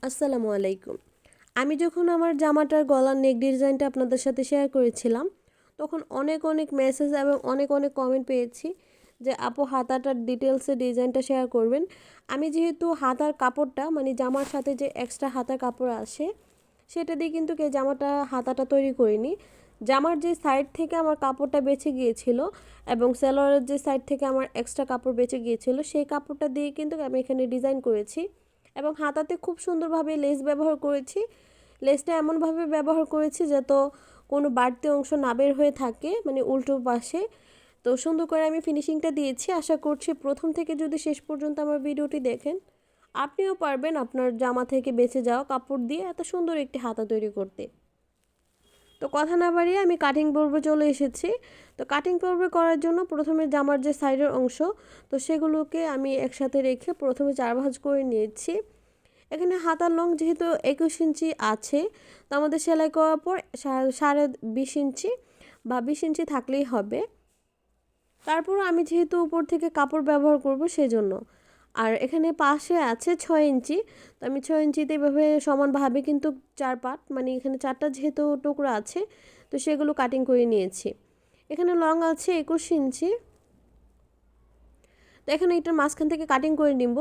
আসসালামু আলাইকুম। আমি যখন আমার জামাটার গলার নেক ডিজাইনটা আপনাদের সাথে শেয়ার করেছিলাম, তখন অনেক মেসেজ এবং অনেক কমেন্ট পেয়েছি যে আপু হাতাটার ডিটেলসে ডিজাইনটা শেয়ার করবেন। আমি যেহেতু হাতার কাপড়টা মানে জামার সাথে যে এক্সট্রা হাতার কাপড় আসে সেটা দিয়ে কিন্তু জামাটা হাতাটা তৈরি করিনি। জামার যে সাইড থেকে আমার কাপড়টা বেঁচে গিয়েছিল এবং সেলোয়ারের যে সাইড থেকে আমার এক্সট্রা কাপড় বেঁচে গিয়েছিল সেই কাপড়টা দিয়ে কিন্তু আমি এখানে ডিজাইন করেছি এবং হাতাতে খুব সুন্দরভাবে লেস ব্যবহার করেছি। লেসটা এমনভাবে ব্যবহার করেছি যাতে কোনো বাড়তি অংশ না বের হয়ে থাকে, মানে উল্টো পাশে। তো সুন্দর করে আমি ফিনিশিংটা দিয়েছি। আশা করছি প্রথম থেকে যদি শেষ পর্যন্ত আমার ভিডিওটি দেখেন আপনিও পারবেন আপনার জামা থেকে বেঁচে যাওয়া কাপড় দিয়ে এত সুন্দর একটি হাতা তৈরি করতে। তো কথা না বাড়িয়ে আমি কাটিং পর্বে চলে এসেছি। তো কাটিং পর্বে করার জন্য প্রথমে জামার যে সাইডের অংশ তো সেগুলোকে আমি একসাথে রেখে প্রথমে 4 ভাঁজ করে নিয়েছি। এখানে হাতার লং যেহেতু 21 ইঞ্চি আছে, তো আমাদের সেলাই করার পর 20.5 ইঞ্চি বা 20 ইঞ্চি থাকলেই হবে। তারপর আমি যেহেতু উপর থেকে কাপড় ব্যবহার করব সেজন্য। আর এখানে পাশে আছে 6 ইঞ্চি, তো আমি 6 ইঞ্চিতে এভাবে সমানভাবে কিন্তু 4 পার্ট মানে এখানে 4টা যেহেতু টুকরো আছে তো সেগুলো কাটিং করে নিয়েছি। এখানে লং আছে 21 ইঞ্চি। তো এখানে এটার মাঝখান থেকে কাটিং করে নিব।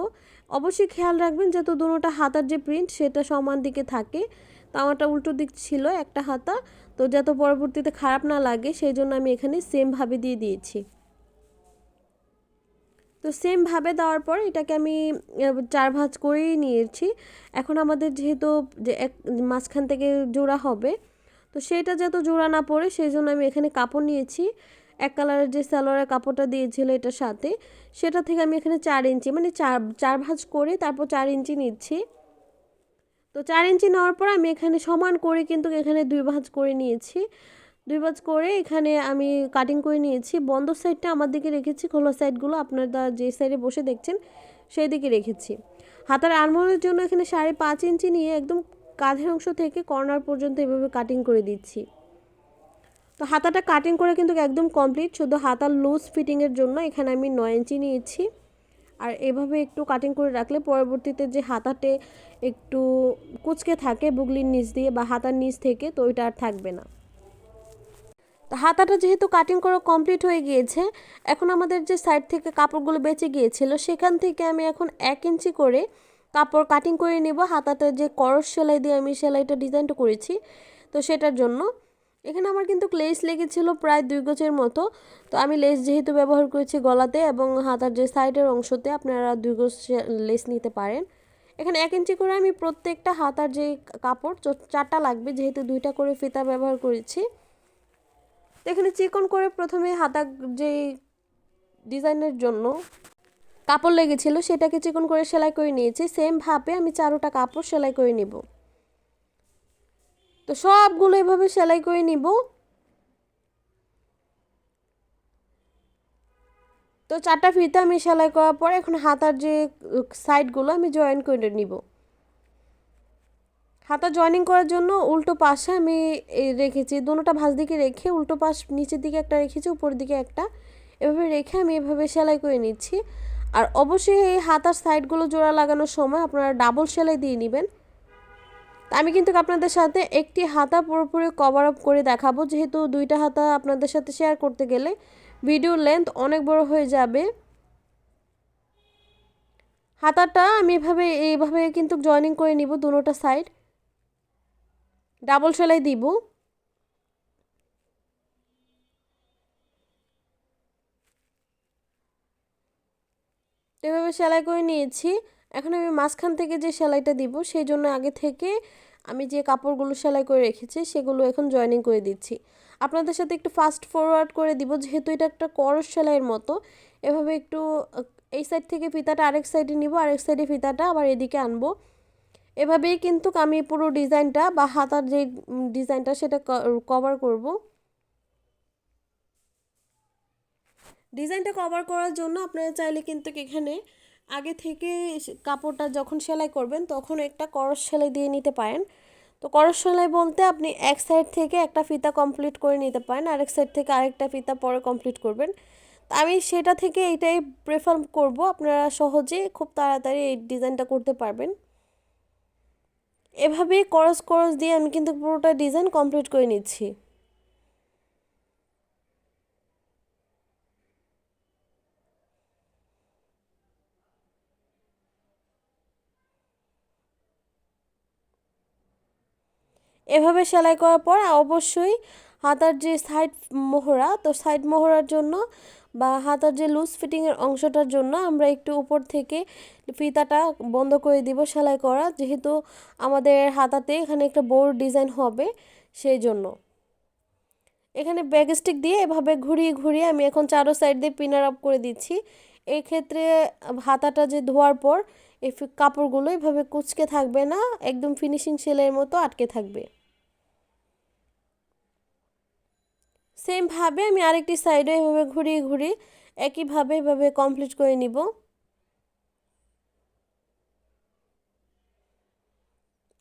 অবশ্যই খেয়াল রাখবেন যাতে দুটোটা হাতার যে প্রিন্ট সেটা সমান দিকে থাকে। তো আমারটা উল্টো দিক ছিল একটা হাতা, তো যাতে পরবর্তীতে খারাপ না লাগে সেই জন্য আমি এখানে সেমভাবে দিয়ে দিয়েছি। তো সেমভাবে দেওয়ার পর এটাকে আমি 4 ভাঁজ করেই নিয়েছি। এখন আমাদের যেহেতু যে এক মাঝখান থেকে জোড়া হবে, তো সেটা যাতে জোড়া না পড়ে সেই জন্য আমি এখানে কাপড় নিয়েছি। এক কালারের যে সালোয়ারের কাপড়টা দিয়েছিল এটার সাথে, সেটা থেকে আমি এখানে 4 ইঞ্চি মানে চার ভাঁজ করে তারপর 4 ইঞ্চি নিচ্ছি। তো 4 ইঞ্চি নেওয়ার পর আমি এখানে সমান করে কিন্তু এখানে 2 ভাঁজ করে নিয়েছি। 2 ভাঁজ করে এখানে আমি কাটিং করে নিয়েছি। বন্ধ সাইডটা আমার দিকে রেখেছি, খোলা সাইডগুলো আপনারা যে সাইডে বসে দেখছেন সেই দিকে রেখেছি। হাতার আরমোলের জন্য এখানে 5.5 ইঞ্চি নিয়ে একদম কাঁধের অংশ থেকে কর্নার পর্যন্ত এভাবে কাটিং করে দিচ্ছি। তো হাতাটা কাটিং করে কিন্তু একদম কমপ্লিট, শুধু হাতার লুজ ফিটিংয়ের জন্য এখানে আমি 9 ইঞ্চি নিয়েছি। আর এভাবে একটু কাটিং করে রাখলে পরবর্তীতে যে হাতাতে একটু কুঁচকে থাকে বুগলির নিচ দিয়ে বা হাতার নিচ থেকে, তো ওইটা আর থাকবে না। তো হাতাটা যেহেতু কাটিং করা কমপ্লিট হয়ে গিয়েছে, এখন আমাদের যে সাইড থেকে কাপড়গুলো বেঁচে গিয়েছিল সেখান থেকে আমি এখন 1 ইঞ্চি করে কাপড় কাটিং করে নেব। হাতাটা যে করস সেলাই দিয়ে আমি সেলাইটা ডিজাইনটা করেছি তো সেটার জন্য এখানে আমার কিন্তু লেস লেগেছিল প্রায় 2 গজের মতো। তো আমি লেস যেহেতু ব্যবহার করেছি গলাতে এবং হাতার যে সাইডের অংশতে আপনারা 2 গজ লেস নিতে পারেন। এখানে 1 ইঞ্চি করে আমি প্রত্যেকটা হাতার যে কাপড় 4টা লাগবে যেহেতু 2টা করে ফিতা ব্যবহার করেছি। তো এখানে চিকন করে প্রথমে হাতা যে ডিজাইনের জন্য কাপড় লেগেছিল সেটাকে চিকন করে সেলাই করে নিয়েছি। সেম ভাবে আমি 4টা কাপড় সেলাই করে নিব। তো সবগুলো এভাবে সেলাই করে নিব। তো 4টা ফিতা আমি সেলাই করার পর এখন হাতার যে সাইডগুলো আমি জয়েন করে নিব। হাতা জয়েনিং করার জন্য উল্টো পাশে আমি রেখেছি, দুটোটা ভাঁজ দিকে রেখে উল্টো পাশ নিচের দিকে একটা রেখেছি, উপরের দিকে একটা, এভাবে রেখে আমি এভাবে সেলাই করে নিচ্ছি। আর অবশ্যই এই হাতার সাইডগুলো জোড়া লাগানোর সময় আপনারা ডাবল সেলাই দিয়ে নেবেন। আমি কিন্তু আপনাদের সাথে একটি হাতা পুরোপুরি কভার আপ করে দেখাবো, যেহেতু 2টা হাতা আপনাদের সাথে শেয়ার করতে গেলে ভিডিওর লেন্থ অনেক বড় হয়ে যাবে। হাতাটা আমি এইভাবে কিন্তু জয়েনিং করে নিব, দুটোটা সাইড ডাবল সেলাই দিব। এভাবে সেলাই করে নিয়েছি। এখন আমি মাঝখান থেকে যে সেলাইটা দিব সেই জন্য আগে থেকে আমি যে কাপড়গুলো সেলাই করে রেখেছি সেগুলো এখন জয়েনিং করে দিচ্ছি। আপনাদের সাথে একটু ফাস্ট ফরওয়ার্ড করে দিব যেহেতু এটা একটা করস সেলাইয়ের মতো। এভাবে একটু এই সাইড থেকে ফিতাটা আরেক সাইডে নিব, আরেক সাইডে ফিতাটা আবার এদিকে আনবো। এভাবেই কিন্তু আমি পুরো ডিজাইনটা বা হাতার যে ডিজাইনটা সেটা কভার করব। ডিজাইনটা কভার করার জন্য আপনারা চাইলে কিন্তু এখানে আগে থেকে কাপড়টা যখন সেলাই করবেন তখন একটা করস সেলাই দিয়ে নিতে পারেন। তো করস সেলাই বলতে আপনি এক সাইড থেকে একটা ফিতা কমপ্লিট করে নিতে পারেন, আরেক সাইড থেকে আরেকটা ফিতা পরে কমপ্লিট করবেন। তো আমি সেটা থেকে এইটাই প্রেফার করব, আপনারা সহজে খুব তাড়াতাড়ি এই ডিজাইনটা করতে পারবেন। এভাবে করস করস দিয়ে আমি কিন্তু পুরোটা ডিজাইন কমপ্লিট করে নিচ্ছি। এভাবে সেলাই করার পর অবশ্যই হাতার যে সাইড মোহরা, তো সাইড মোহরার জন্য বা হাতার যে লুজ ফিটিংয়ের অংশটার জন্য আমরা একটু উপর থেকে ফিতাটা বন্ধ করে দিব সেলাই করা, যেহেতু আমাদের হাতাতে এখানে একটা বোর ডিজাইন হবে সেই জন্য। এখানে ব্যাক স্টিক দিয়ে এভাবে ঘুরিয়ে ঘুরিয়ে আমি এখন চারো সাইড দিয়ে পিনার আপ করে দিচ্ছি। এই ক্ষেত্রে হাতাটা যে ধোয়ার পর এই কাপড়গুলো এভাবে কুঁচকে থাকবে না, একদম ফিনিশিং সেলাইয়ের মতো আটকে থাকবে। সেমভাবে আমি আরেকটি সাইডে এভাবে ঘুরিয়ে ঘুরিয়ে একইভাবে এভাবে কমপ্লিট করে নিব।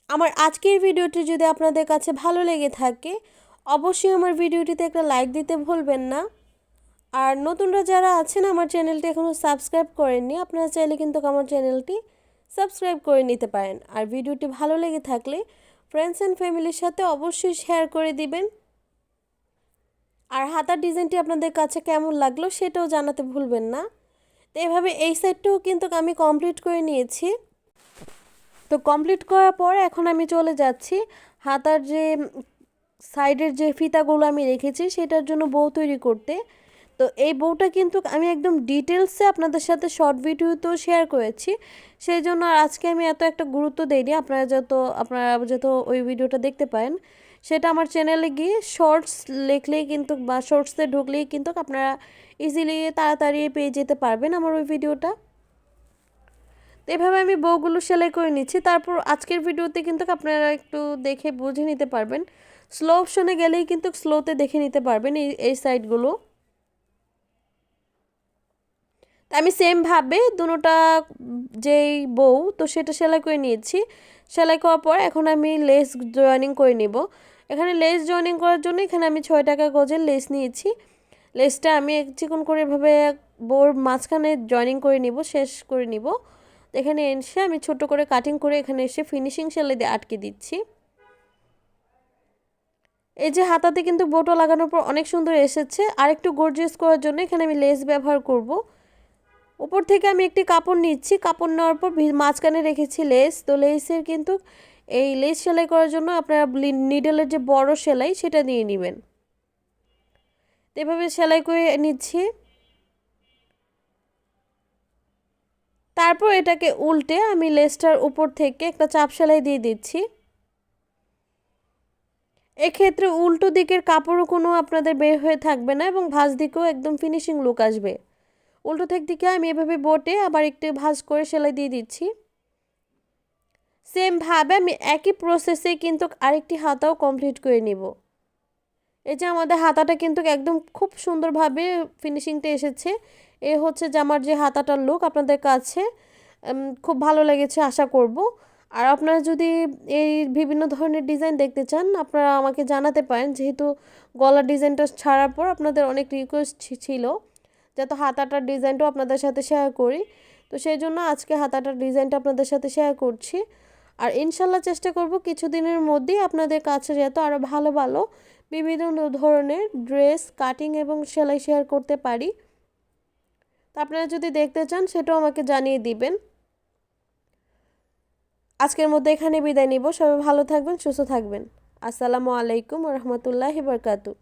আমার আজকের ভিডিওটি যদি আপনাদের কাছে ভালো লেগে থাকে অবশ্যই আমার ভিডিওটিতে একটা লাইক দিতে ভুলবেন না। আর নতুনরা যারা আছেন আমার চ্যানেলটি এখনও সাবস্ক্রাইব করেননি, আপনারা চাইলে কিন্তু আমার চ্যানেলটি সাবস্ক্রাইব করে নিতে পারেন। আর ভিডিওটি ভালো লেগে থাকলে ফ্রেন্ডস অ্যান্ড ফ্যামিলির সাথে অবশ্যই শেয়ার করে দিবেন। আর হাতার ডিজাইনটি আপনাদের কাছে কেমন লাগলো সেটাও জানাতে ভুলবেন না। তো এভাবে এই সাইডটাও কিন্তু আমি কমপ্লিট করে নিয়েছি। তো কমপ্লিট করার পর এখন আমি চলে যাচ্ছি হাতার যে সাইডের যে ফিতাগুলো আমি রেখেছি সেটার জন্য বউ তৈরি করতে। তো এই বউটা কিন্তু আমি একদম ডিটেলসে আপনাদের সাথে শর্ট ভিডিওতেও শেয়ার করেছি, সেই জন্য আর আজকে আমি এত একটা গুরুত্ব দেইনি। আপনারা যত ওই ভিডিওটা দেখতে পারেন সেটা আমার চ্যানেলে গিয়ে শর্টস লিখলেই কিন্তু বা শর্টসে ঢুকলেই কিন্তু আপনারা ইজিলি তাড়াতাড়ি পেয়ে যেতে পারবেন আমার ওই ভিডিওটা। তো এভাবে আমি বউগুলো সেলাই করে নিচ্ছি। তারপর আজকের ভিডিওতে কিন্তু আপনারা একটু দেখে বুঝে নিতে পারবেন, স্লো অপশনে গেলেই কিন্তু স্লোতে দেখে নিতে পারবেন এই সাইডগুলো। তা আমি সেমভাবে দুটোটা যেই বউ তো সেটা সেলাই করে নিয়েছি। সেলাই করার পর এখন আমি লেস জয়েনিং করে নিব। এখানে লেস জয়েনিং করার জন্য এখানে আমি 6 টাকা গজের লেস নিয়েছি। লেসটা আমি চিকন করে এভাবে বউর মাঝখানে জয়েনিং করে নিব, শেষ করে নিব। এখানে এসে আমি ছোট করে কাটিং করে এখানে এসে ফিনিশিং সেলাই দিয়ে আটকে দিচ্ছি। এই যে হাতাতে কিন্তু বোটা লাগানোর পর অনেক সুন্দর এসেছে। আর একটু গর্জিয়াস করার জন্য এখানে আমি লেস ব্যবহার করব। উপর থেকে আমি একটি কাপড় নিচ্ছি, কাপড় নেওয়ার পর মাঝখানে রেখেছি লেস। তো লেসের কিন্তু এই লেস সেলাই করার জন্য আপনারা নিডলের যে বড় সেলাই সেটা দিয়ে নেবেন। এভাবে সেলাই করে নিচ্ছি। তারপর এটাকে উল্টে আমি লেসটার উপর থেকে একটা চাপ সেলাই দিয়ে দিচ্ছি। এক্ষেত্রে উল্টো দিকের কাপড়ও কোনো আপনাদের বের হয়ে থাকবে না এবং ভাঁজ দিকেও একদম ফিনিশিং লুক আসবে। উল্টো দিকে আমি এভাবে বোটে আবার একটু ভাঁজ করে সেলাই দিয়ে দিচ্ছি। সেমভাবে আমি একই প্রসেসে কিন্তু আরেকটি হাতাও কমপ্লিট করে নিব। এই যে আমাদের হাতাটা কিন্তু একদম খুব সুন্দরভাবে ফিনিশিংটা এসেছে। এ হচ্ছে যে আমার যে হাতাটার লুক আপনাদের কাছে খুব ভালো লেগেছে আশা করব। আর আপনারা যদি এই বিভিন্ন ধরনের ডিজাইন দেখতে চান আপনারা আমাকে জানাতে পারেন, যেহেতু গলার ডিজাইনটা ছাড়ার পর আপনাদের অনেক রিকোয়েস্ট ছিল যাতে হাতাটার ডিজাইনটাও আপনাদের সাথে শেয়ার করি। তো সেই জন্য আজকে হাতাটার ডিজাইনটা আপনাদের সাথে শেয়ার করছি। আর ইনশাল্লাহ চেষ্টা করব কিছুদিনের মধ্যেই আপনাদের কাছে যেহেতু আরও ভালো ভালো বিভিন্ন ধরনের ড্রেস কাটিং এবং সেলাই শেয়ার করতে পারি। তো আপনারা যদি দেখতে চান সেটাও আমাকে জানিয়ে দিবেন। আজকের মধ্যে এখানে বিদায় নিব। সবাই ভালো থাকবেন, সুস্থ থাকবেন। আসসালামু আলাইকুম ওয়া রাহমাতুল্লাহি ওয়া বারাকাতুহু।